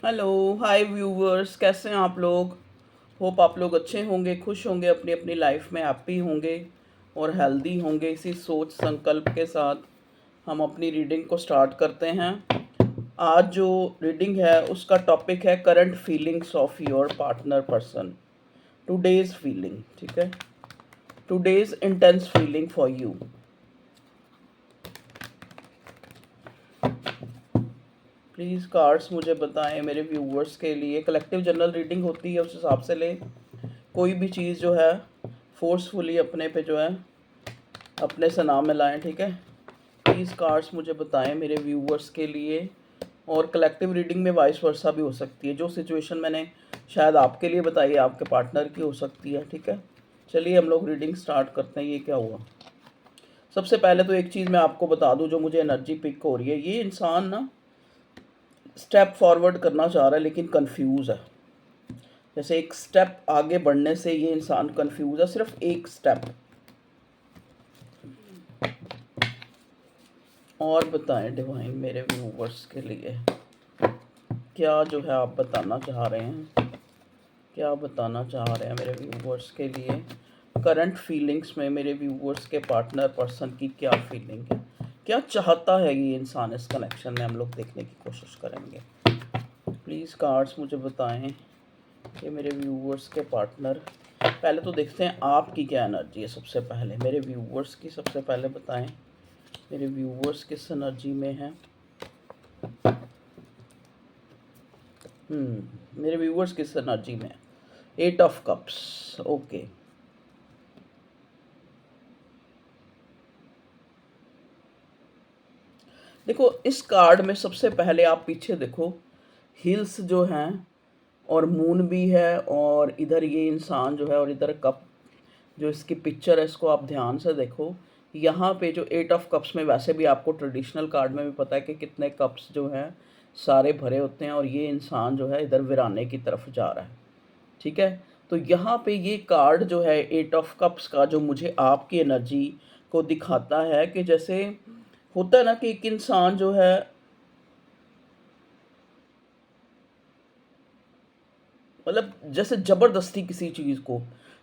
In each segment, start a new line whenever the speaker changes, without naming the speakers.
Hello, हाय viewers, कैसे हैं आप लोग। होप आप लोग अच्छे होंगे, खुश होंगे, अपनी अपनी लाइफ में हैप्पी होंगे और हेल्दी होंगे। इसी सोच संकल्प के साथ हम अपनी रीडिंग को स्टार्ट करते हैं। आज जो रीडिंग है उसका टॉपिक है current feelings of your partner person. Today's feeling, ठीक है। Today's intense feeling for you. Please cards मुझे बताएं मेरे व्यूवर्स के लिए। कलेक्टिव जनरल रीडिंग होती है, उस हिसाब से लें। कोई भी चीज़ जो है फोर्सफुली अपने पे जो है अपने से ना मिलाएं, ठीक है। प्लीज़ कार्ड्स मुझे बताएं मेरे व्यूवर्स के लिए। और कलेक्टिव रीडिंग में वाइस वर्सा भी हो सकती है। जो सिचुएशन मैंने शायद आपके लिए बताई है आपके पार्टनर की हो सकती है, ठीक है। चलिए हम लोग रीडिंग स्टार्ट करते हैं। ये क्या हुआ। सबसे पहले तो एक चीज़ मैं आपको बता दूं, जो मुझे एनर्जी पिक हो रही है, ये इंसान ना स्टेप फॉरवर्ड करना चाह रहा है लेकिन कंफ्यूज है। जैसे एक स्टेप आगे बढ़ने से ये इंसान कंफ्यूज है, सिर्फ एक स्टेप। और बताएं डिवाइन मेरे व्यूवर्स के लिए क्या जो है आप बताना चाह रहे हैं, क्या बताना चाह रहे हैं मेरे व्यूवर्स के लिए। करंट फीलिंग्स में मेरे व्यूवर्स के पार्टनर पर्सन की क्या फीलिंग है, क्या चाहता है ये इंसान इस कनेक्शन में, हम लोग देखने की कोशिश करेंगे। प्लीज़ कार्ड्स मुझे बताएं कि मेरे व्यूवर्स के पार्टनर, पहले तो देखते हैं आपकी क्या एनर्जी है। सबसे पहले मेरे व्यूवर्स की सबसे पहले बताएं मेरे व्यूवर्स किस एनर्जी में हैं। मेरे व्यूवर्स किस एनर्जी में है। 8 ऑफ कप्स, ओके। देखो इस कार्ड में सबसे पहले आप पीछे देखो, हिल्स जो हैं और मून भी है, और इधर ये इंसान जो है, और इधर कप जो इसकी पिक्चर है, इसको आप ध्यान से देखो। यहाँ पे जो 8 ऑफ कप्स में, वैसे भी आपको ट्रेडिशनल कार्ड में भी पता है कि कितने कप्स जो हैं सारे भरे होते हैं, और ये इंसान जो है इधर वीराने की तरफ जा रहा है, ठीक है। तो यहाँ पे ये कार्ड जो है 8 ऑफ कप्स का, जो मुझे आपकी एनर्जी को दिखाता है कि जैसे होता है ना कि एक इंसान जो है, मतलब जैसे ज़बरदस्ती किसी चीज़ को,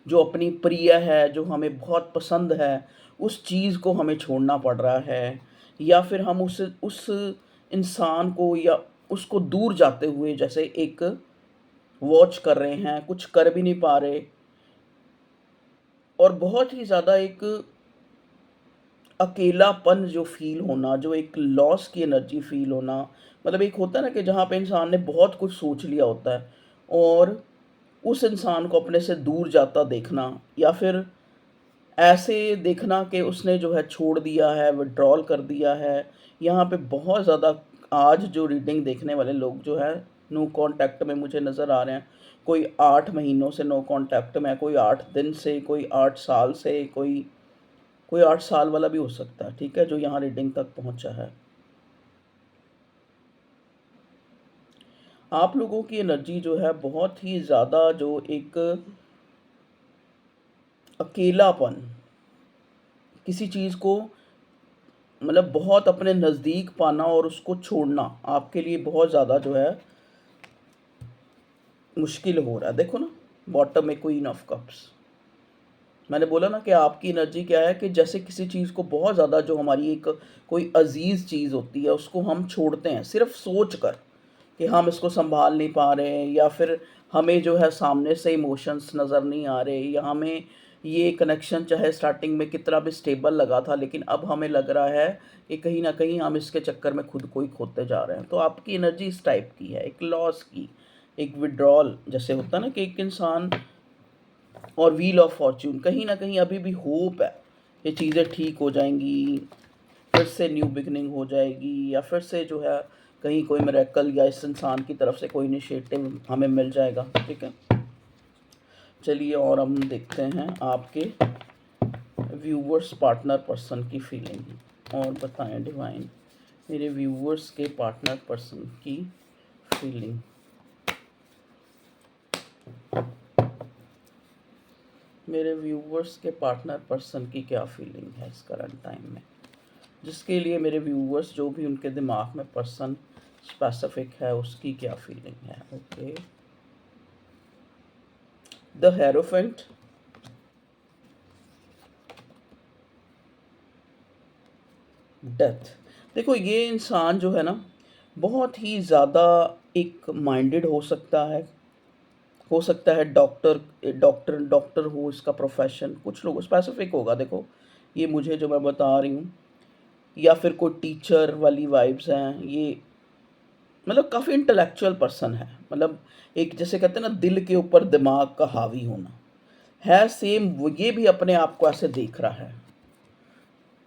जो अपनी प्रिय है, जो हमें बहुत पसंद है, उस चीज़ को हमें छोड़ना पड़ रहा है, या फिर हम उस इंसान को या उसको दूर जाते हुए जैसे एक वॉच कर रहे हैं, कुछ कर भी नहीं पा रहे, और बहुत ही ज़्यादा एक अकेलापन जो फ़ील होना, जो एक लॉस की एनर्जी फ़ील होना। मतलब एक होता है ना कि जहाँ पे इंसान ने बहुत कुछ सोच लिया होता है, और उस इंसान को अपने से दूर जाता देखना, या फिर ऐसे देखना कि उसने जो है छोड़ दिया है, विड्रॉल कर दिया है। यहाँ पे बहुत ज़्यादा आज जो रीडिंग देखने वाले लोग जो है नो कांटेक्ट में मुझे नज़र आ रहे हैं। कोई 8 महीनों से नो कांटेक्ट में है, कोई 8 दिन से, कोई 8 साल से, कोई कोई 8 साल वाला भी हो सकता है, ठीक है, जो यहाँ रीडिंग तक पहुँचा है। आप लोगों की एनर्जी जो है बहुत ही ज़्यादा, जो एक अकेलापन, किसी चीज़ को मतलब बहुत अपने नज़दीक पाना और उसको छोड़ना आपके लिए बहुत ज़्यादा जो है मुश्किल हो रहा है। देखो ना, बॉटम में क्वीन ऑफ कप्स। मैंने बोला ना कि आपकी एनर्जी क्या है, कि जैसे किसी चीज़ को बहुत ज़्यादा, जो हमारी एक कोई अजीज़ चीज़ होती है, उसको हम छोड़ते हैं सिर्फ सोच कर कि हम इसको संभाल नहीं पा रहे हैं, या फिर हमें जो है सामने से इमोशंस नज़र नहीं आ रहे, या हमें ये कनेक्शन चाहे स्टार्टिंग में कितना भी स्टेबल लगा था, लेकिन अब हमें लग रहा है कि कहीं ना कहीं हम इसके चक्कर में खुद को ही खोते जा रहे हैं। तो आपकी एनर्जी इस टाइप की है, एक लॉस की, एक विड्रॉल जैसे होता है ना कि एक इंसान। और व्हील ऑफ फॉर्च्यून, कहीं ना कहीं अभी भी होप है, ये चीज़ें ठीक हो जाएंगी, फिर से न्यू बिगनिंग हो जाएगी, या फिर से जो है कहीं कोई मिरेकल या इस इंसान की तरफ से कोई इनिशिएटिव हमें मिल जाएगा, ठीक है। चलिए और हम देखते हैं आपके व्यूवर्स पार्टनर पर्सन की फीलिंग। और बताएं डिवाइन मेरे व्यूवर्स के पार्टनर पर्सन की फीलिंग। मेरे व्यूवर्स के पार्टनर पर्सन की क्या फीलिंग है इस करंट टाइम में, जिसके लिए मेरे व्यूवर्स, जो भी उनके दिमाग में पर्सन स्पेसिफिक है उसकी क्या फीलिंग है। Okay, the hierophant, death. देखो ये इंसान जो है ना बहुत ही ज़्यादा एक माइंडेड हो सकता है डॉक्टर, डॉक्टर हो इसका प्रोफेशन, कुछ लोग स्पेसिफिक होगा। देखो ये मुझे जो मैं बता रही हूँ, या फिर कोई टीचर वाली वाइब्स हैं ये, मतलब काफ़ी इंटेलेक्चुअल पर्सन है, मतलब एक जैसे कहते हैं ना दिल के ऊपर दिमाग का हावी होना है, सेम वो ये भी अपने आप को ऐसे देख रहा है।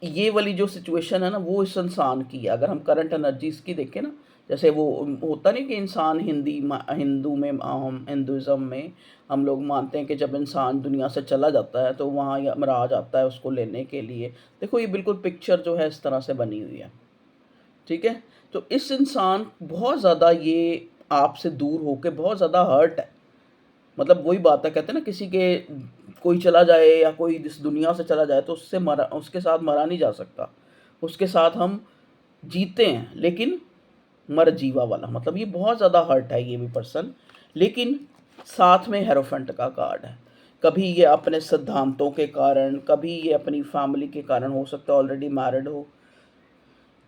ये वाली जो सिचुएशन है ना वो इस इंसान की है। अगर हम करंट एनर्जीज की देखें ना, जैसे वो होता नहीं कि इंसान हिंदू में, हम हिंदुज़म में हम लोग मानते हैं कि जब इंसान दुनिया से चला जाता है तो वहाँ यमराज आता है उसको लेने के लिए। देखो ये बिल्कुल पिक्चर जो है इस तरह से बनी हुई है, ठीक है। तो इस इंसान बहुत ज़्यादा ये आपसे दूर होके बहुत ज़्यादा हर्ट है। मतलब वही बात है, कहते हैं ना किसी के कोई चला जाए या कोई इस दुनिया से चला जाए तो उसके साथ मरा नहीं जा सकता, उसके साथ हम जीते हैं लेकिन मर जीवा वाला, मतलब ये बहुत ज़्यादा हर्ट है ये भी पर्सन। लेकिन साथ में हेरोफेंट का कार्ड है। कभी ये अपने सिद्धांतों के कारण, कभी ये अपनी फैमिली के कारण, हो सकता है ऑलरेडी मैरिड हो,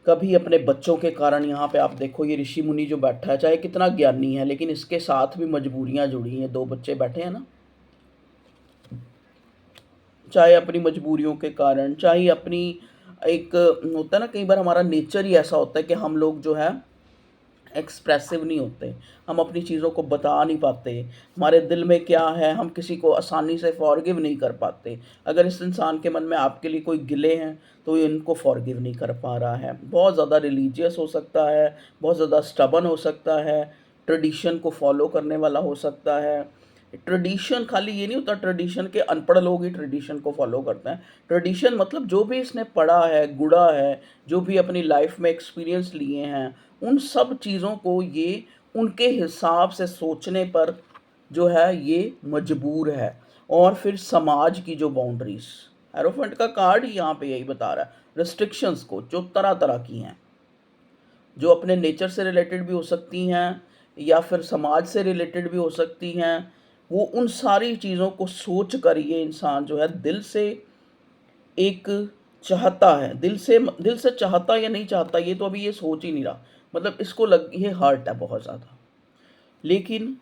कभी अपने बच्चों के कारण। यहाँ पे आप देखो ये ऋषि मुनि जो बैठा है चाहे कितना ज्ञानी है लेकिन इसके साथ भी मजबूरियाँ जुड़ी हैं। दो बच्चे बैठे हैं ना, चाहे अपनी मजबूरियों के कारण, चाहे अपनी एक होता है ना कई बार हमारा नेचर ही ऐसा होता है कि हम लोग जो है एक्सप्रेसिव नहीं होते, हम अपनी चीज़ों को बता नहीं पाते, हमारे दिल में क्या है हम किसी को आसानी से फॉरगिव नहीं कर पाते। अगर इस इंसान के मन में आपके लिए कोई गिले हैं तो ये इनको फॉरगिव नहीं कर पा रहा है। बहुत ज़्यादा रिलीजियस हो सकता है, बहुत ज़्यादा स्टबन हो सकता है, ट्रेडिशन को फॉलो करने वाला हो सकता है। ट्रेडिशन खाली ये नहीं होता, ट्रेडिशन के अनपढ़ लोग ही ट्रेडिशन को फॉलो करते हैं। ट्रेडिशन मतलब जो भी इसने पढ़ा है, गुड़ा है, जो भी अपनी लाइफ में एक्सपीरियंस लिए हैं, उन सब चीज़ों को ये उनके हिसाब से सोचने पर जो है ये मजबूर है। और फिर समाज की जो बाउंड्रीज, एरोफेंट का कार्ड ही यहाँ पे यही बता रहा है, रिस्ट्रिक्शंस को जो तरह तरह की हैं, जो अपने नेचर से रिलेटेड भी हो सकती हैं या फिर समाज से रिलेटेड भी हो सकती हैं। वो उन सारी चीज़ों को सोच कर ये इंसान जो है दिल से एक चाहता है, दिल से चाहता या नहीं चाहता ये तो अभी ये सोच ही नहीं रहा, मतलब इसको लग ये हर्ट है बहुत ज़्यादा। लेकिन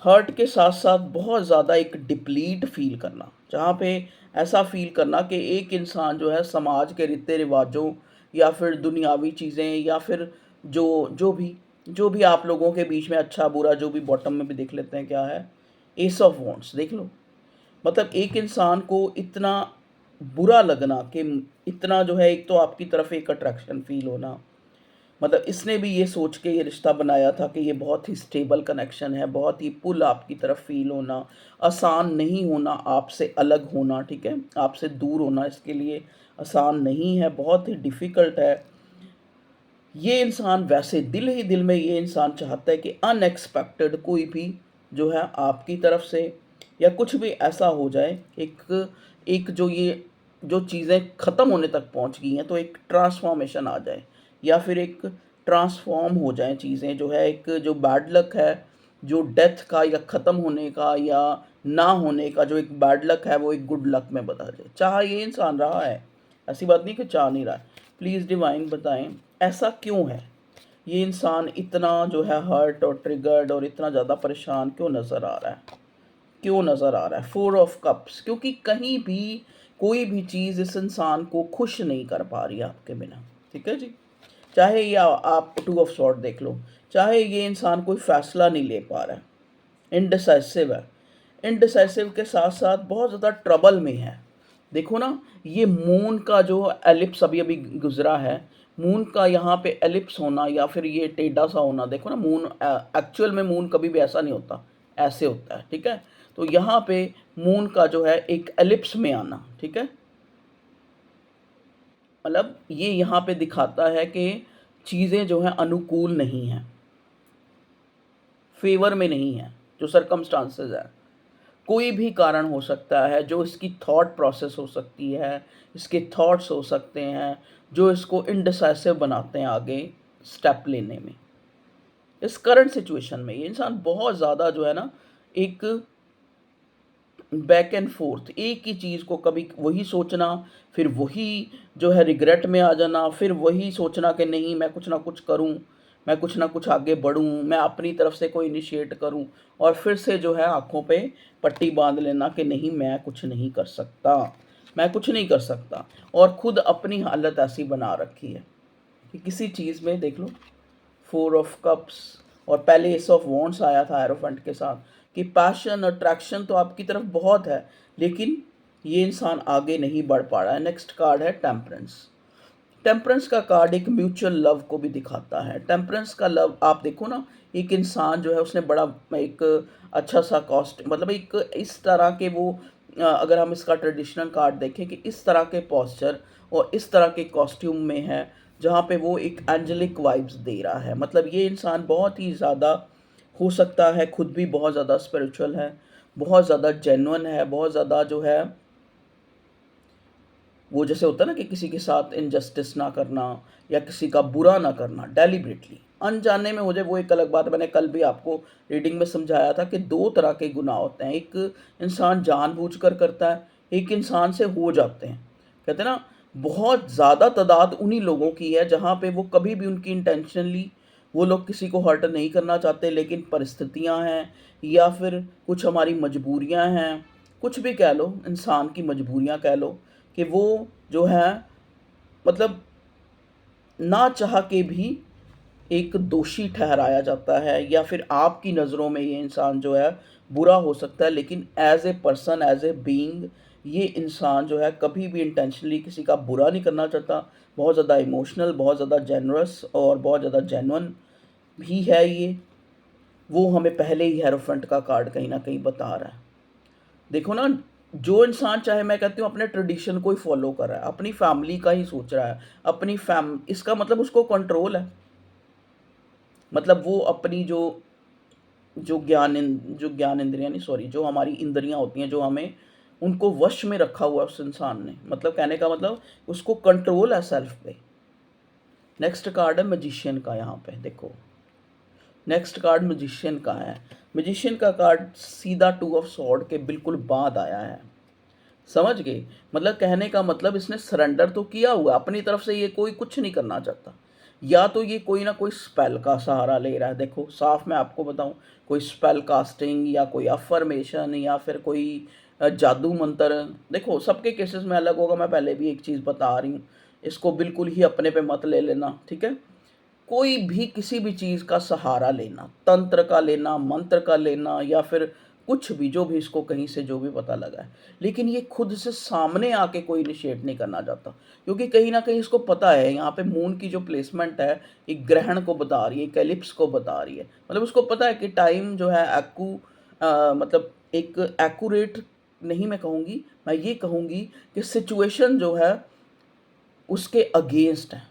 हर्ट के साथ साथ बहुत ज़्यादा एक डिप्लीट फील करना, जहाँ पे ऐसा फील करना कि एक इंसान जो है समाज के रीति रिवाजों या फिर दुनियावी चीज़ें या फिर जो जो भी आप लोगों के बीच में अच्छा बुरा जो भी बॉटम में भी देख लेते हैं क्या है, एस ऑफ वॉन्ट्स देख लो। मतलब एक इंसान को इतना बुरा लगना कि इतना जो है, एक तो आपकी तरफ एक अट्रैक्शन फील होना, मतलब इसने भी ये सोच के ये रिश्ता बनाया था कि ये बहुत ही स्टेबल कनेक्शन है, बहुत ही पुल आपकी तरफ फील होना, आसान नहीं होना आपसे अलग होना, ठीक है, आपसे दूर होना इसके लिए आसान नहीं है, बहुत ही डिफ़िकल्ट है। ये इंसान वैसे दिल ही दिल में ये इंसान चाहता है कि अनएक्सपेक्टेड कोई भी जो है आपकी तरफ से या कुछ भी ऐसा हो जाए, एक एक जो ये जो चीज़ें ख़त्म होने तक पहुंच गई हैं तो एक ट्रांसफॉर्मेशन आ जाए, या फिर एक ट्रांसफॉर्म हो जाएं चीज़ें, जो है एक जो बैड लक है, जो डेथ का या ख़त्म होने का या ना होने का जो एक बैड लक है वो एक गुड लक में बदल जाए। चाह ये इंसान रहा है, ऐसी बात नहीं कि चाह नहीं रहा है। प्लीज़ डिवाइन बताएं ऐसा क्यों है, ये इंसान इतना जो है हर्ट और ट्रिगर्ड और इतना ज़्यादा परेशान क्यों नज़र आ रहा है, क्यों नज़र आ रहा है। फोर ऑफ कप्स, क्योंकि कहीं भी कोई भी चीज़ इस इंसान को खुश नहीं कर पा रही है आपके बिना, ठीक है जी। चाहे ये आप टू ऑफ सॉर्ड देख लो, चाहे ये इंसान कोई फैसला नहीं ले पा रहा है, इनडिसाइसिव है, इनडिसाइसिव के साथ साथ बहुत ज़्यादा ट्रबल में है। देखो ना ये मून का जो एलिप्स अभी अभी गुजरा है, मून का यहाँ पे एलिप्स होना या फिर ये टेढ़ा सा होना, देखो ना मून एक्चुअल में मून कभी भी ऐसा नहीं होता, ऐसे होता है, ठीक है। तो यहाँ पे मून का जो है एक एलिप्स में आना, ठीक है, मतलब ये यहाँ पे दिखाता है कि चीज़ें जो हैं अनुकूल नहीं हैं, फेवर में नहीं है, जो सरकमस्टांसेस है। कोई भी कारण हो सकता है, जो इसकी थॉट प्रोसेस हो सकती है, इसके थॉट्स हो सकते हैं जो इसको इनडिसाइसिव बनाते हैं आगे स्टेप लेने में। इस करंट सिचुएशन में ये इंसान बहुत ज़्यादा जो है ना, एक बैक एंड फोर्थ एक ही चीज़ को कभी वही सोचना, फिर वही जो है रिग्रेट में आ जाना, फिर वही सोचना कि नहीं मैं कुछ ना कुछ करूं, मैं कुछ ना कुछ आगे बढ़ूं, मैं अपनी तरफ से कोई इनिशिएट करूं, और फिर से जो है आँखों पे पट्टी बांध लेना कि नहीं मैं कुछ नहीं कर सकता, मैं कुछ नहीं कर सकता, और खुद अपनी हालत ऐसी बना रखी है कि किसी चीज़ में देख लो, 4 ऑफ कप्स, और पहले एस ऑफ वॉन्ड्स आया था एरोफेंट के साथ, कि पैशन अट्रैक्शन तो आपकी तरफ बहुत है, लेकिन ये इंसान आगे नहीं बढ़ पा रहा है। नेक्स्ट कार्ड है टेम्परेंस। टेम्परेंस का कार्ड एक म्यूचुअल लव को भी दिखाता है। टेम्परेंस का लव आप देखो ना, एक इंसान जो है उसने बड़ा एक अच्छा सा कॉस्ट, मतलब एक इस तरह के वो अगर हम इसका ट्रेडिशनल कार्ड देखें कि इस तरह के पॉस्चर और इस तरह के कॉस्ट्यूम में है, जहाँ पे वो एक एंजेलिक वाइब्स दे रहा है। मतलब ये इंसान बहुत ही ज़्यादा हो सकता है खुद भी बहुत ज़्यादा स्पिरिचुअल है, बहुत ज़्यादा जेन्युइन है, बहुत ज़्यादा जो है वो जैसे होता है ना कि किसी के साथ इनजस्टिस ना करना या किसी का बुरा ना करना डेलिबरेटली, अनजाने में हो जाए वो एक अलग बात है। मैंने कल भी आपको रीडिंग में समझाया था कि 2 तरह के गुनाह होते हैं, एक इंसान जानबूझकर करता है, एक इंसान से हो जाते हैं। कहते हैं ना, बहुत ज़्यादा तादाद उन्हीं लोगों की है जहाँ पे वो कभी भी उनकी इंटेंशनली वो लोग किसी को हर्ट नहीं करना चाहते, लेकिन परिस्थितियाँ हैं या फिर कुछ हमारी मजबूरियाँ हैं, कुछ भी कह लो, इंसान की मजबूरियाँ कह लो, कि वो जो है मतलब ना चाह के भी एक दोषी ठहराया जाता है, या फिर आपकी नज़रों में ये इंसान जो है बुरा हो सकता है, लेकिन as a person as a being ये इंसान जो है कभी भी इंटेंशनली किसी का बुरा नहीं करना चाहता। बहुत ज़्यादा इमोशनल, बहुत ज़्यादा जेनरस और बहुत ज़्यादा जेन्युइन भी है ये। वो हमें पहले ही हेरोफेंट का कार्ड कहीं ना कहीं बता रहा है। देखो ना, जो इंसान चाहे मैं कहती हूँ अपने ट्रेडिशन को ही फॉलो कर रहा है, अपनी फैमिली का ही सोच रहा है, अपनी फैम इसका मतलब उसको कंट्रोल है। मतलब वो अपनी जो जो ज्ञान इंद्रियां नहीं, सॉरी, जो हमारी इंद्रियां होती हैं, जो हमें उनको वश में रखा हुआ है उस इंसान ने, मतलब कहने का मतलब उसको कंट्रोल है सेल्फ पे। नेक्स्ट कार्ड है मैजिशियन का। यहाँ पे देखो, नेक्स्ट कार्ड मैजिशियन का है। मैजिशियन का कार्ड सीधा 2 ऑफ सॉर्ड के बिल्कुल बाद आया है। समझ गए? मतलब कहने का मतलब इसने सरेंडर तो किया हुआ अपनी तरफ से, ये कोई कुछ नहीं करना चाहता, या तो ये कोई ना कोई स्पेल का सहारा ले रहा है। देखो साफ मैं आपको बताऊं, कोई स्पेल कास्टिंग या कोई अफर्मेशन या फिर कोई जादू मंत्र। देखो सबके केसेस में अलग होगा, मैं पहले भी एक चीज़ बता रही हूँ, इसको बिल्कुल ही अपने पे मत ले लेना, ठीक है? कोई भी किसी भी चीज़ का सहारा लेना, तंत्र का लेना, मंत्र का लेना, या फिर कुछ भी जो भी इसको कहीं से जो भी पता लगा है, लेकिन ये खुद से सामने आके कोई इनिशिएट नहीं करना चाहता, क्योंकि कहीं ना कहीं इसको पता है यहाँ पे मून की जो प्लेसमेंट है एक ग्रहण को बता रही है, एक एलिप्स को बता रही है। मतलब उसको पता है कि टाइम जो है मतलब एक एक्यूरेट नहीं मैं कहूँगी, मैं ये कहूँगी कि सिचुएशन जो है उसके अगेंस्ट है।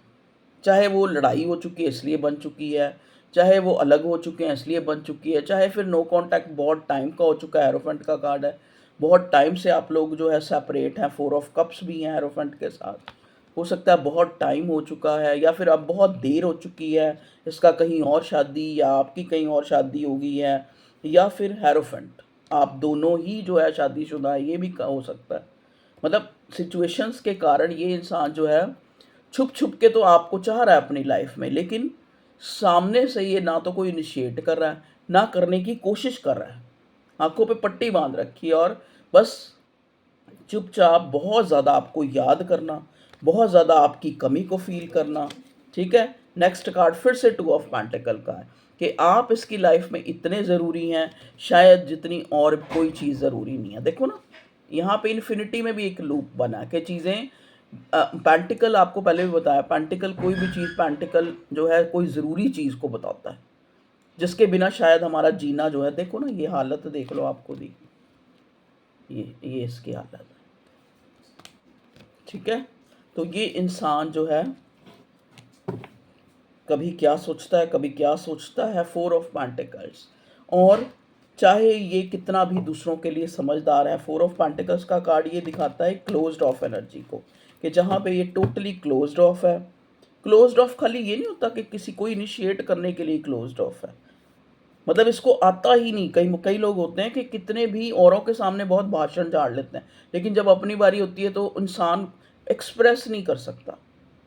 चाहे वो लड़ाई हो चुकी है इसलिए बन चुकी है, चाहे वो अलग हो चुके हैं इसलिए बन चुकी है, चाहे फिर नो कांटेक्ट बहुत टाइम का हो चुका है। एरोफेंट का कार्ड है, बहुत टाइम से आप लोग जो है सेपरेट हैं। 4 ऑफ कप्स भी हैं एरोफेंट के साथ, हो सकता है बहुत टाइम हो चुका है, या फिर अब बहुत देर हो चुकी है, इसका कहीं और शादी या आपकी कहीं और शादी हो गई है, या फिर हेरोफेंट आप दोनों ही जो है शादीशुदा है, ये भी हो सकता है। मतलब सिचुएशंस के कारण ये इंसान जो है छुप छुप के तो आपको चाह रहा है अपनी लाइफ में, लेकिन सामने से ये ना तो कोई इनिशिएट कर रहा है, ना करने की कोशिश कर रहा है। आंखों पे पट्टी बांध रखी है, और बस चुपचाप बहुत ज़्यादा आपको याद करना, बहुत ज़्यादा आपकी कमी को फील करना। ठीक है? नेक्स्ट कार्ड फिर से 2 ऑफ पेंटिकल का है कि आप इसकी लाइफ में इतने ज़रूरी हैं शायद जितनी और कोई चीज़ ज़रूरी नहीं है। देखो ना, यहाँ पे इन्फिनिटी में भी एक लूप बना है कि चीज़ें पेंटिकल आपको पहले भी बताया, पेंटिकल कोई भी चीज़, पेंटिकल जो है कोई ज़रूरी चीज़ को बताता है जिसके बिना शायद हमारा जीना जो है, देखो ना ये हालत देख लो आपको दी, ये इसकी हालत है। ठीक है? तो ये इंसान जो है कभी क्या सोचता है, कभी क्या सोचता है। 4 ऑफ पेंटिकल्स, और चाहे ये कितना भी दूसरों के लिए समझदार है, 4 ऑफ पेंटिकल्स का कार्ड ये दिखाता है क्लोज्ड ऑफ एनर्जी को, कि जहाँ पे ये टोटली क्लोज्ड ऑफ है, क्लोज़्ड ऑफ खाली ये नहीं होता कि किसी को इनिशिएट करने के लिए क्लोज़्ड ऑफ है। मतलब इसको आता ही नहीं। कई कई लोग होते हैं कि कितने भी औरों के सामने बहुत भाषण झाड़ लेते हैं, लेकिन जब अपनी बारी होती है तो इंसान एक्सप्रेस नहीं कर सकता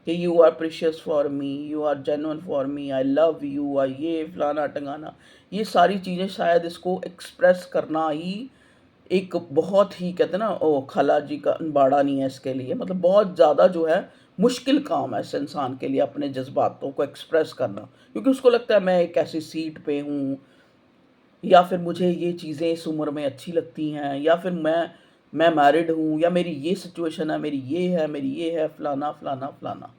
कि you are precious for me, you are genuine for me, I love you, I ये फलाना टंगाना। ये सारी चीज़ें शायद इसको एक्सप्रेस करना ही एक बहुत ही कहते हैं ना, ओ खाला जी का बाड़ा नहीं है इसके लिए, मतलब बहुत ज़्यादा जो है मुश्किल काम है इस इंसान के लिए अपने जज्बातों को एक्सप्रेस करना, क्योंकि उसको लगता है मैं एक ऐसी सीट पे हूँ, या फिर मुझे ये चीज़ें इस उम्र में अच्छी लगती हैं, या फिर मैं मैरिड हूँ, या मेरी ये सिचुएशन है, मेरी ये है, मेरी ये है, फलाना फलाना फलाना।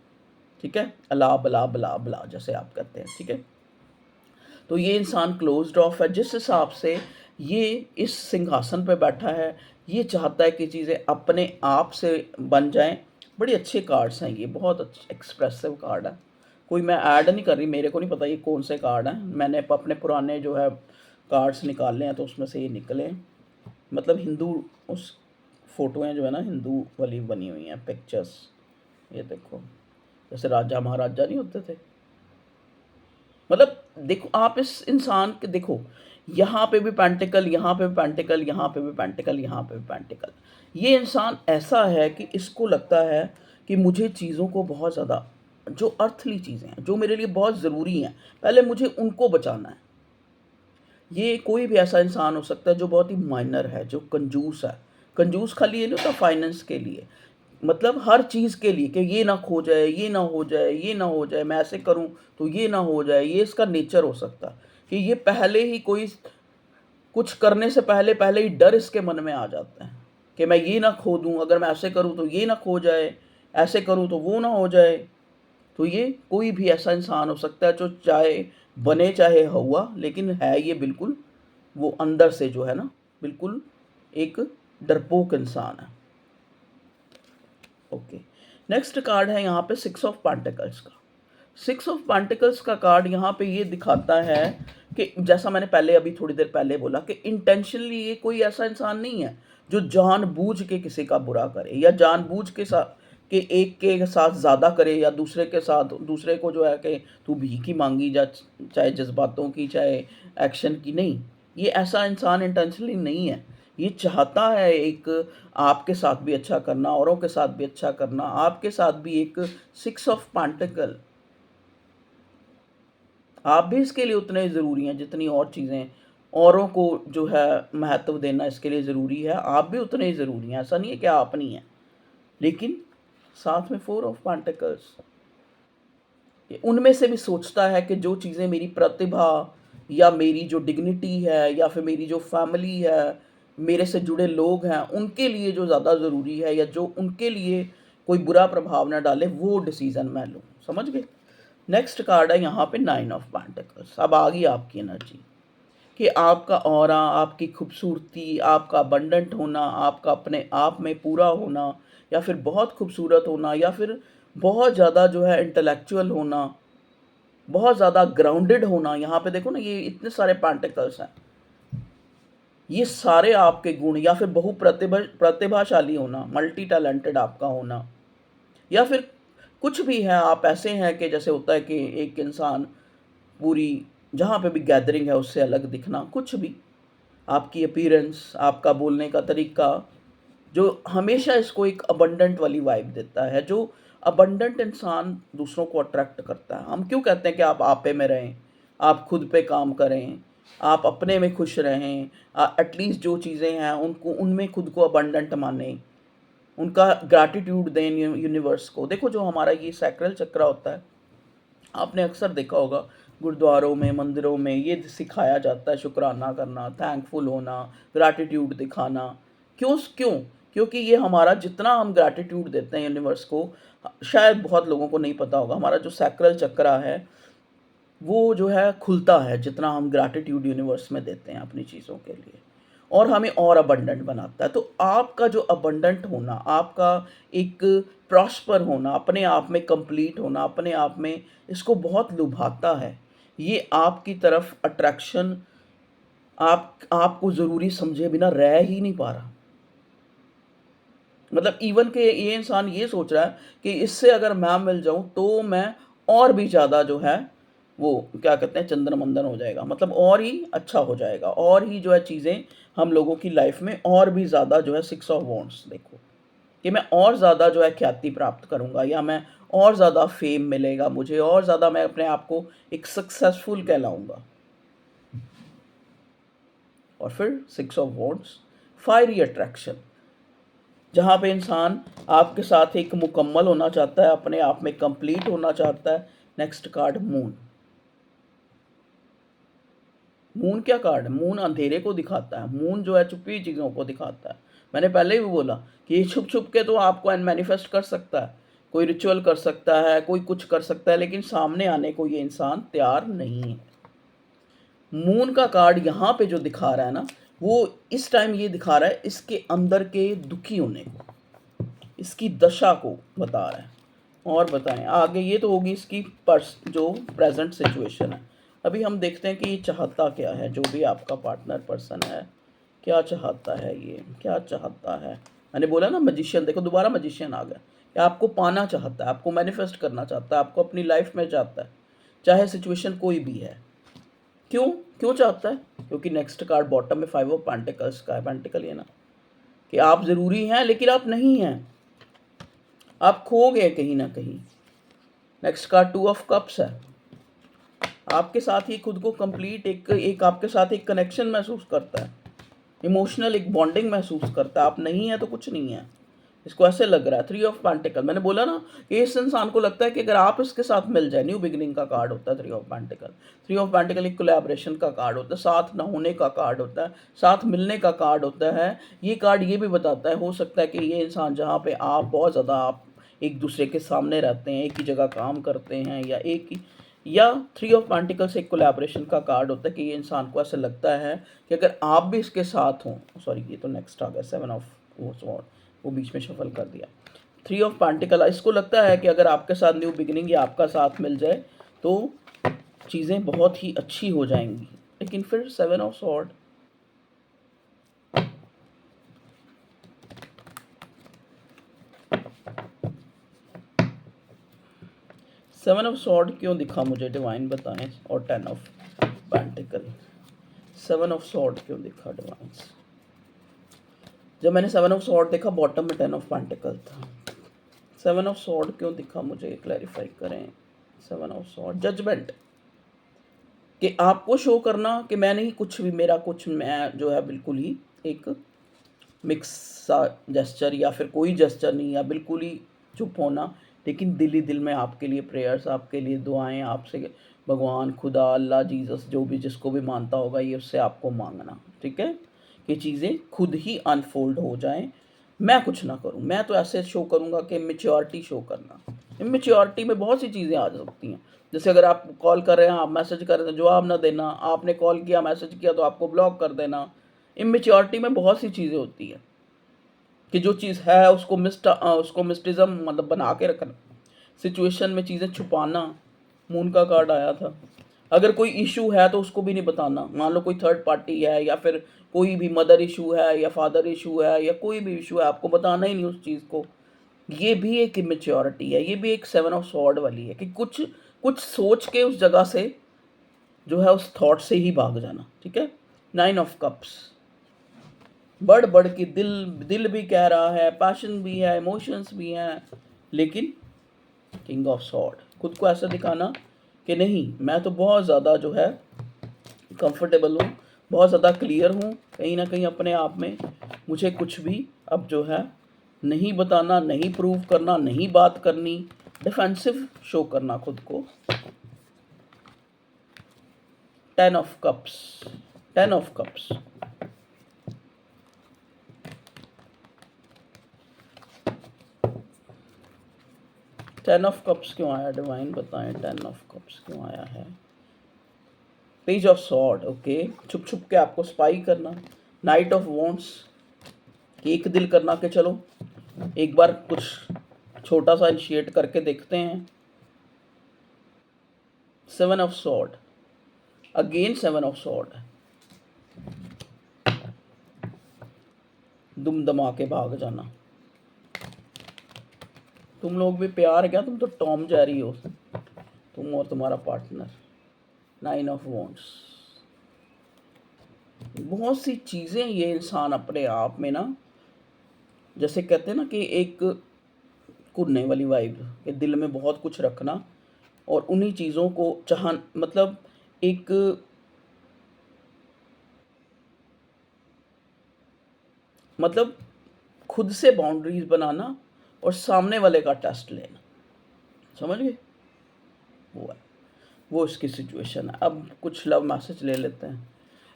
ठीक है, अला बला बला बला जैसे आप कहते हैं। ठीक है, तो ये इंसान क्लोज्ड ऑफ है। जिस हिसाब से ये इस सिंहासन पे बैठा है, ये चाहता है कि चीज़ें अपने आप से बन जाएं। बड़े अच्छे कार्ड्स हैं ये, बहुत अच्छे एक्सप्रेसिव कार्ड है। कोई मैं ऐड नहीं कर रही, मेरे को नहीं पता ये कौन से कार्ड हैं, मैंने अपने पुराने जो है कार्ड्स निकाले हैं तो उसमें से ये निकले। मतलब हिंदू उस फोटोएं जो है ना हिंदू वाली बनी हुई हैं पिक्चर्स। ये देखो, जैसे राजा महाराजा नहीं होते थे। मतलब देखो आप इस इंसान के देखो, यहाँ पे भी पेंटिकल, यहाँ पे भी पेंटिकल, यहाँ पे भी पेंटिकल, यहाँ पे भी पेंटिकल। ये इंसान ऐसा है कि इसको लगता है कि मुझे चीज़ों को बहुत ज़्यादा, जो अर्थली चीज़ें हैं, जो मेरे लिए बहुत ज़रूरी हैं, पहले मुझे उनको बचाना है। ये कोई भी ऐसा इंसान हो सकता है जो बहुत ही माइनर है, जो कंजूस है। कंजूस खाली ये नहीं होता फाइनेंस के लिए, मतलब हर चीज़ के लिए कि ये ना खो जाए, ये ना हो जाए, ये ना हो जाए, मैं ऐसे करूँ तो ये ना हो जाए। ये इसका नेचर हो सकता है कि ये पहले ही कोई कुछ करने से पहले पहले ही डर इसके मन में आ जाता है कि मैं ये ना खो दूँ, अगर मैं ऐसे करूँ तो ये ना खो जाए, ऐसे करूँ तो वो ना हो जाए। तो ये कोई भी ऐसा इंसान हो सकता है जो चाहे बने चाहे हुआ, लेकिन है ये बिल्कुल वो अंदर से जो है ना बिल्कुल एक डरपोक इंसान है। ओके, नेक्स्ट कार्ड है यहाँ पे सिक्स ऑफ पेंटिकल्स का। सिक्स ऑफ पेंटिकल्स का कार्ड यहाँ पे ये दिखाता है कि जैसा मैंने पहले अभी थोड़ी देर पहले बोला कि इंटेंशनली ये कोई ऐसा इंसान नहीं है जो जानबूझ के किसी का बुरा करे, या जानबूझ के साथ कि एक के साथ ज़्यादा करे, या दूसरे के साथ दूसरे को जो है कि तू भीख ही मांगी जा, चाहे जज्बातों की चाहे एक्शन की। नहीं, ये ऐसा इंसान इंटेंशनली नहीं है। ये चाहता है एक आपके साथ भी अच्छा करना, औरों के साथ भी अच्छा करना, आपके साथ भी एक सिक्स ऑफ पेंटिकल। आप भी इसके लिए उतने ज़रूरी हैं जितनी और चीज़ें औरों को जो है महत्व देना इसके लिए ज़रूरी है, आप भी उतने ही ज़रूरी हैं। ऐसा नहीं है कि आप नहीं हैं। लेकिन साथ में फोर ऑफ पेंटिकल्स, उनमें से भी सोचता है कि जो चीज़ें मेरी प्रतिभा या मेरी जो डिग्निटी है या फिर मेरी जो फैमिली है, मेरे से जुड़े लोग हैं, उनके लिए जो ज़्यादा ज़रूरी है, या जो उनके लिए कोई बुरा प्रभाव ना डाले, वो डिसीज़न मैं लूँ। समझ गए? नेक्स्ट कार्ड है यहाँ पे नाइन ऑफ पेंटिकल्स। अब आ गई आपकी एनर्जी कि आपका ऑरा, आपकी खूबसूरती, आपका अबंडेंट होना, आपका अपने आप में पूरा होना, या फिर बहुत खूबसूरत होना, या फिर बहुत ज़्यादा जो है इंटेलेक्चुअल होना, बहुत ज़्यादा ग्राउंडेड होना। यहाँ पे देखो ना, ये इतने सारे पेंटिकल्स हैं, ये सारे आपके गुण, या फिर प्रतिभाशाली होना, मल्टी टैलेंटेड आपका होना, या फिर कुछ भी है। आप ऐसे हैं कि जैसे होता है कि एक इंसान पूरी जहाँ पे भी गैदरिंग है उससे अलग दिखना, कुछ भी आपकी अपीयरेंस, आपका बोलने का तरीका, जो हमेशा इसको एक अबंडेंट वाली वाइब देता है। जो अबंडेंट इंसान दूसरों को अट्रैक्ट करता है। हम क्यों कहते हैं कि आप आपे में रहें, आप खुद पे काम करें, आप अपने में खुश रहें, एटलीस्ट जो चीज़ें हैं उनको उनमें खुद को अबंडेंट मानें, उनका ग्रैटिट्यूड दें यूनिवर्स को। देखो जो हमारा ये सैक्रल चक्र होता है, आपने अक्सर देखा होगा गुरुद्वारों में, मंदिरों में ये सिखाया जाता है शुक्राना करना, थैंकफुल होना, ग्रैटिट्यूड दिखाना। क्यों क्यों? क्योंकि ये हमारा जितना हम ग्रैटिट्यूड देते हैं यूनिवर्स को, शायद बहुत लोगों को नहीं पता होगा, हमारा जो सैक्रल चक्र है वो जो है खुलता है जितना हम ग्रैटिट्यूड यूनिवर्स में देते हैं अपनी चीज़ों के लिए, और हमें और अबंडेंट बनाता है। तो आपका जो अबंडेंट होना, आपका एक प्रॉस्पर होना, अपने आप में कंप्लीट होना, अपने आप में, इसको बहुत लुभाता है। ये आपकी तरफ अट्रैक्शन आपको ज़रूरी समझे बिना रह ही नहीं पा रहा। मतलब इवन के ये इंसान ये सोच रहा है कि इससे अगर मैं मिल जाऊँ तो मैं और भी ज़्यादा जो है वो क्या कहते हैं चंदन मंदन हो जाएगा, मतलब और ही अच्छा हो जाएगा, और ही जो है चीज़ें हम लोगों की लाइफ में और भी ज़्यादा जो है 6 ऑफ वॉन्ड्स देखो कि मैं और ज़्यादा जो है ख्याति प्राप्त करूँगा, या मैं और ज़्यादा फेम मिलेगा मुझे, और ज़्यादा मैं अपने आप को एक सक्सेसफुल कहलाऊँगा। और फिर 6 ऑफ वॉन्ड्स, फायरी अट्रैक्शन, जहाँ पे इंसान आपके साथ एक मुकम्मल होना चाहता है, अपने आप में कंप्लीट होना चाहता है। Next card moon. मून क्या कार्ड है? मून अंधेरे को दिखाता है, मून जो है छुपी हुई चीज़ों को दिखाता है। मैंने पहले भी बोला कि ये छुप छुप के तो आपको मैनिफेस्ट कर सकता है, कोई रिचुअल कर सकता है, कोई कुछ कर सकता है, लेकिन सामने आने को ये इंसान तैयार नहीं है। मून का कार्ड यहाँ पे जो दिखा रहा है ना, वो इस टाइम ये दिखा रहा है इसके अंदर के दुखी होने को, इसकी दशा को बता रहा है। और बताएं आगे, ये तो होगी इसकी जो प्रेजेंट सिचुएशन है। अभी हम देखते हैं कि ये चाहता क्या है, जो भी आपका पार्टनर पर्सन है क्या चाहता है, ये क्या चाहता है। मैंने बोला ना मजिशियन, देखो दोबारा मजिशियन आ गया। ये आपको पाना चाहता है, आपको मैनिफेस्ट करना चाहता है, आपको अपनी लाइफ में चाहता है, चाहे सिचुएशन कोई भी है। क्यों क्यों चाहता है? क्योंकि नेक्स्ट कार्ड बॉटम में 5 ऑफ पेंटिकल्स का है। पेंटिकल ये ना कि आप ज़रूरी हैं लेकिन आप नहीं हैं, आप खो गए कहीं ना कहीं। नेक्स्ट कार्ड 2 ऑफ कप्स है। आपके साथ ही खुद को कंप्लीट एक आपके साथ एक कनेक्शन महसूस करता है, इमोशनल एक बॉन्डिंग महसूस करता है। आप नहीं है तो कुछ नहीं है, इसको ऐसे लग रहा है। 3 ऑफ पेंटिकल, मैंने बोला ना कि इस इंसान को लगता है कि अगर आप इसके साथ मिल जाए, न्यू बिगिनिंग का कार्ड होता है 3 ऑफ पेंटिकल। 3 ऑफ पेंटिकल एक कोलैबोरेशन का कार्ड होता है, साथ न होने का कार्ड होता है, साथ मिलने का कार्ड होता है। ये कार्ड ये भी बताता है, हो सकता है कि ये इंसान जहाँ पे आप बहुत ज़्यादा आप एक दूसरे के सामने रहते हैं, एक ही जगह काम करते हैं, या एक ही, या 3 ऑफ पेंटिकल्स एक कोलैबोरेशन का कार्ड होता है कि ये इंसान को ऐसा लगता है कि अगर आप भी इसके साथ हों। सॉरी, ये तो नेक्स्ट आ गया 7 ऑफ वो बीच में शफल कर दिया। 3 ऑफ पेंटिकल, इसको लगता है कि अगर आपके साथ न्यू बिगिनिंग या आपका साथ मिल जाए तो चीज़ें बहुत ही अच्छी हो जाएंगी। लेकिन फिर 7 ऑफ सॉर्ड, 7 ऑफ सॉर्ड क्यों दिखा मुझे, डिवाइन बताएं। और 10 ऑफ पेंटिकल, 7 ऑफ सॉर्ड क्यों दिखा डिवाइंस? जब मैंने 7 ऑफ सॉर्ड देखा बॉटम में 10 ऑफ पेंटिकल था। 7 ऑफ सॉर्ड क्यों दिखा मुझे, क्लैरिफाई करें। 7 ऑफ सॉर्ड जजमेंट, कि आपको शो करना कि मैं नहीं कुछ भी, मेरा कुछ, मैं जो है बिल्कुल ही एक मिक्स सा जेस्चर, या फिर कोई जेस्चर नहीं, या बिल्कुल ही चुप होना, लेकिन दिल ही दिल में आपके लिए प्रेयर्स, आपके लिए दुआएं, आपसे भगवान, खुदा, अल्लाह, जीसस, जो भी जिसको भी मानता होगा, ये उससे आपको मांगना, ठीक है, कि चीज़ें खुद ही अनफोल्ड हो जाएं। मैं कुछ ना करूं, मैं तो ऐसे शो करूंगा कि मेच्योरिटी शो करना। इमेच्योरिटी में बहुत सी चीज़ें आ सकती हैं, जैसे अगर आप कॉल कर रहे हैं, आप मैसेज कर रहे हैं, जवाब ना देना, आपने कॉल किया मैसेज किया तो आपको ब्लॉक कर देना। इमेच्योरिटी में बहुत सी चीज़ें होती हैं कि जो चीज़ है उसको मिस्टिज्म मतलब बना के रखना, सिचुएशन में चीज़ें छुपाना। मून का कार्ड आया था। अगर कोई इशू है तो उसको भी नहीं बताना। मान लो कोई थर्ड पार्टी है, या फिर कोई भी मदर इशू है, या फादर इशू है, या कोई भी इशू है, आपको बताना ही नहीं उस चीज़ को। ये भी एक इमेच्योरिटी है, ये भी एक 7 ऑफ सॉर्ड वाली है कि कुछ कुछ सोच के उस जगह से जो है उस थॉट से ही भाग जाना, ठीक है। 9 ऑफ कप्स, बढ़ बढ़ के दिल दिल भी कह रहा है, पैशन भी है, इमोशंस भी हैं, लेकिन किंग ऑफ सॉर्ड, खुद को ऐसा दिखाना कि नहीं मैं तो बहुत ज़्यादा जो है कंफर्टेबल हूँ, बहुत ज़्यादा क्लियर हूँ कहीं ना कहीं अपने आप में, मुझे कुछ भी अब जो है नहीं बताना, नहीं प्रूव करना, नहीं बात करनी, डिफेंसिव शो करना खुद को। 10 of cups, 10 of cups, 10 of cups क्यों आया डिवाइन बताएं, 10 ऑफ कप्स क्यों आया है। पेज ऑफ सॉर्ड, ओके, छुप छुप के आपको स्पाई करना। नाइट ऑफ वॉन्ट्स, एक दिल करना कि चलो एक बार कुछ छोटा सा इनिशिएट करके देखते हैं। 7 of sword, again 7 of sword, दुम दमा के भाग जाना। तुम लोग भी प्यार क्या, तुम तो टॉम जेरी हो। तुम और तुम्हारा पार्टनर। 9 of wands. बहुत सी चीज़ें ये इंसान अपने आप में ना, जैसे कहते हैं ना कि एक कुन्ने वाली वाइब, कि दिल में बहुत कुछ रखना और उन्हीं चीज़ों को मतलब एक मतलब खुद से बाउंड्रीज बनाना और सामने वाले का टेस्ट लेना। समझ गए? वो है, वो इसकी सिचुएशन है। अब कुछ लव मैसेज ले लेते हैं।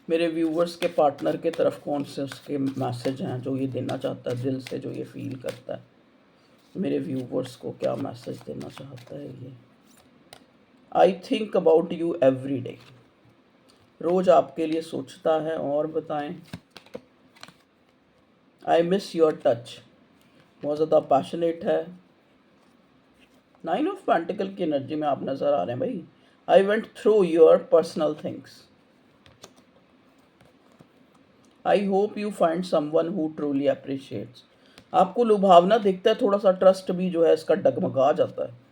मेरे व्यूवर्स के पार्टनर के तरफ कौन से उसके मैसेज हैं जो ये देना चाहता है, दिल से जो ये फील करता है। मेरे व्यूवर्स को क्या मैसेज देना चाहता है ये। I think about you every day. रोज़ आपके लिए सोचता है। और बताएं। I miss your touch. बहुत ज़्यादा पैशनेट है। 9 ऑफ पेंटिकल की एनर्जी में आप नज़र आ रहे हैं भाई। I went through your personal things. I hope you find someone who truly appreciates. आपको लुभावना दिखता है, थोड़ा सा ट्रस्ट भी जो है इसका डगमगा जाता है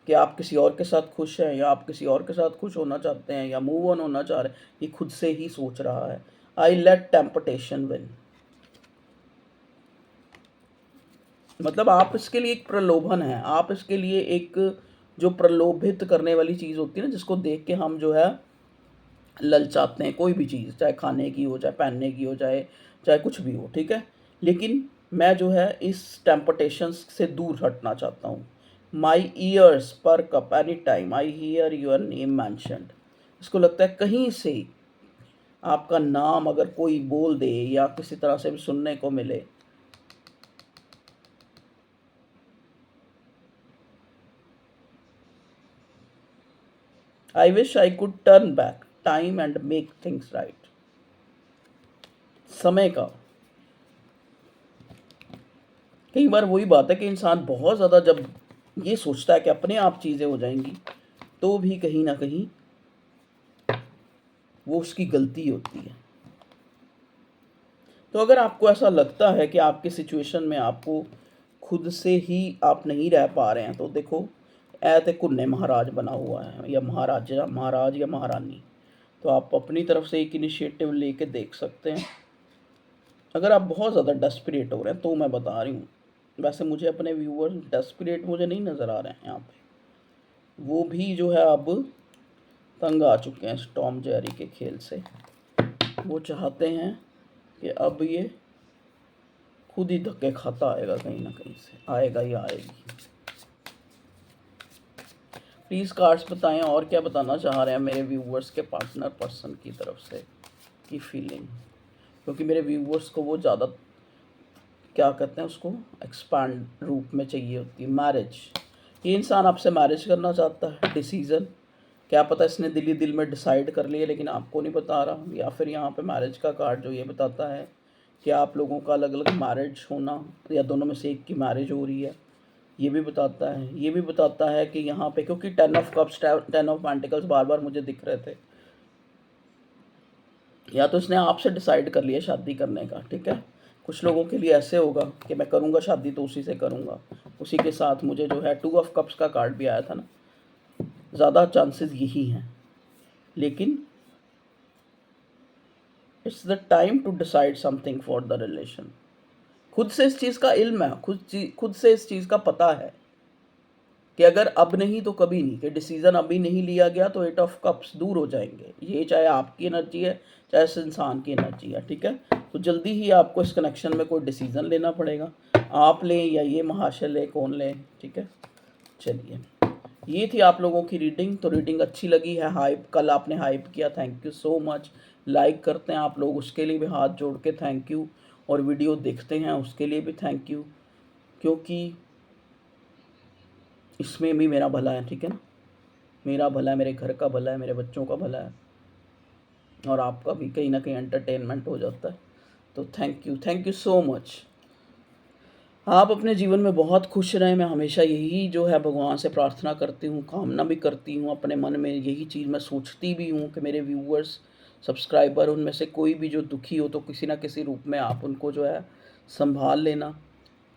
कि आप किसी और के साथ खुश हैं या आप किसी और के साथ खुश होना चाहते हैं या मूव ऑन होना चाह रहे हैं। ये खुद से ही सोच रहा है। I let temptation win. मतलब आप इसके लिए एक प्रलोभन है, आप इसके लिए एक जो प्रलोभित करने वाली चीज़ होती है ना, जिसको देख के हम जो है ललचाते हैं। कोई भी चीज़, चाहे खाने की हो, चाहे पहनने की हो, चाहे कुछ भी हो, ठीक है। लेकिन मैं जो है इस टेम्पटेशंस से दूर हटना चाहता हूँ। My ears perk up any time I hear your name mentioned. इसको लगता है कहीं से आपका नाम अगर कोई बोल दे या किसी तरह से भी सुनने को मिले। I wish I could turn back time and make things right. समय का कई बार वही बात है कि इंसान बहुत ज़्यादा जब ये सोचता है कि अपने आप चीज़ें हो जाएंगी, तो भी कहीं ना कहीं वो उसकी गलती होती है। तो अगर आपको ऐसा लगता है कि आपकी सिचुएशन में आपको खुद से ही आप नहीं रह पा रहे हैं, तो देखो ऐते कुन्ने महाराज बना हुआ है, या महाराज या महारानी। तो आप अपनी तरफ से एक इनिशिएटिव लेके देख सकते हैं। अगर आप बहुत ज़्यादा डेस्परेट हो रहे हैं तो मैं बता रही हूँ, वैसे मुझे अपने व्यूअर्स डेस्परेट मुझे नहीं नज़र आ रहे हैं यहाँ पे। वो भी जो है अब तंग आ चुके हैं इस टॉम जेरी के खेल से। वो चाहते हैं कि अब ये खुद ही धक्के खाता आएगा, कहीं ना कहीं से आएगा ही आएगी। प्लीज़ कार्ड्स बताएं और क्या बताना चाह रहे हैं मेरे व्यूवर्स के पार्टनर पर्सन की तरफ से की फीलिंग। क्योंकि मेरे व्यूवर्स को वो ज़्यादा क्या कहते हैं उसको एक्सपांड रूप में चाहिए होती है। मैरिज, ये इंसान आपसे मैरिज करना चाहता है। डिसीज़न, क्या पता इसने दिल ही दिल में डिसाइड कर लिया लेकिन आपको नहीं बता रहा। या फिर यहाँ पे मैरिज का कार्ड जो ये बताता है कि आप लोगों का अलग अलग मैरिज होना या दोनों में से एक की मैरिज हो रही है, ये भी बताता है। ये भी बताता है कि यहाँ पे क्योंकि 10 ऑफ कप्स 10 ऑफ पेंटिकल्स बार बार मुझे दिख रहे थे, या तो इसने आपसे डिसाइड कर लिया शादी करने का, ठीक है। कुछ लोगों के लिए ऐसे होगा कि मैं करूँगा शादी तो उसी से करूँगा। उसी के साथ मुझे जो है 2 ऑफ कप्स का कार्ड भी आया था ना, ज़्यादा चांसेस यही हैं। लेकिन it's the time to decide something for the relation. खुद से इस चीज़ का इल्म है, खुद से इस चीज़ का पता है कि अगर अब नहीं तो कभी नहीं, कि डिसीज़न अभी नहीं लिया गया तो 8 ऑफ कप्स दूर हो जाएंगे। ये चाहे आपकी एनर्जी है चाहे इस इंसान की एनर्जी है, ठीक है। तो जल्दी ही आपको इस कनेक्शन में कोई डिसीज़न लेना पड़ेगा। आप लें या ये महाशय लें, कौन लें, ठीक है। चलिए, ये थी आप लोगों की रीडिंग। तो रीडिंग अच्छी लगी है, हाइप कल आपने हाइप किया, thank you so much. Like करते हैं आप लोग उसके लिए भी हाथ जोड़ के थैंक यू, और वीडियो देखते हैं उसके लिए भी थैंक यू, क्योंकि इसमें भी मेरा भला है, ठीक है ना। मेरा भला है, मेरे घर का भला है, मेरे बच्चों का भला है, और आपका भी कहीं ना कहीं एंटरटेनमेंट हो जाता है। तो थैंक यू सो मच। आप अपने जीवन में बहुत खुश रहें। मैं हमेशा यही जो है भगवान से प्रार्थना करती हूँ, कामना भी करती हूँ, अपने मन में यही चीज़ मैं सोचती भी हूँ कि मेरे व्यूअर्स, सब्सक्राइबर, उनमें से कोई भी जो दुखी हो तो किसी ना किसी रूप में आप उनको जो है संभाल लेना।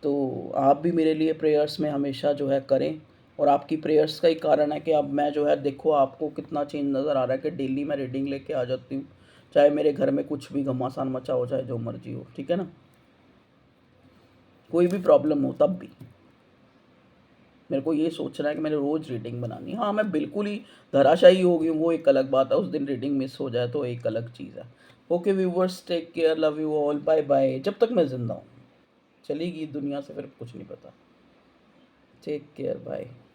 तो आप भी मेरे लिए प्रेयर्स में हमेशा जो है करें, और आपकी प्रेयर्स का ही कारण है कि अब मैं जो है देखो आपको कितना चेंज नज़र आ रहा है कि डेली मैं रीडिंग लेके आ जाती हूँ, चाहे मेरे घर में कुछ भी घमासान मचा हो, चाहे जो मर्जी हो, ठीक है ना, कोई भी प्रॉब्लम हो तब भी मेरे को ये सोचना है कि मैंने रोज़ रीडिंग बनानी है। हाँ, मैं बिल्कुल ही धराशायी हो गई हूँ वो एक अलग बात है, उस दिन रीडिंग मिस हो जाए तो एक अलग चीज़ है। Okay viewers, take care, love you all, bye bye, जब तक मैं ज़िंदा हूँ। चली गई दुनिया से फिर कुछ नहीं पता। Take care, bye.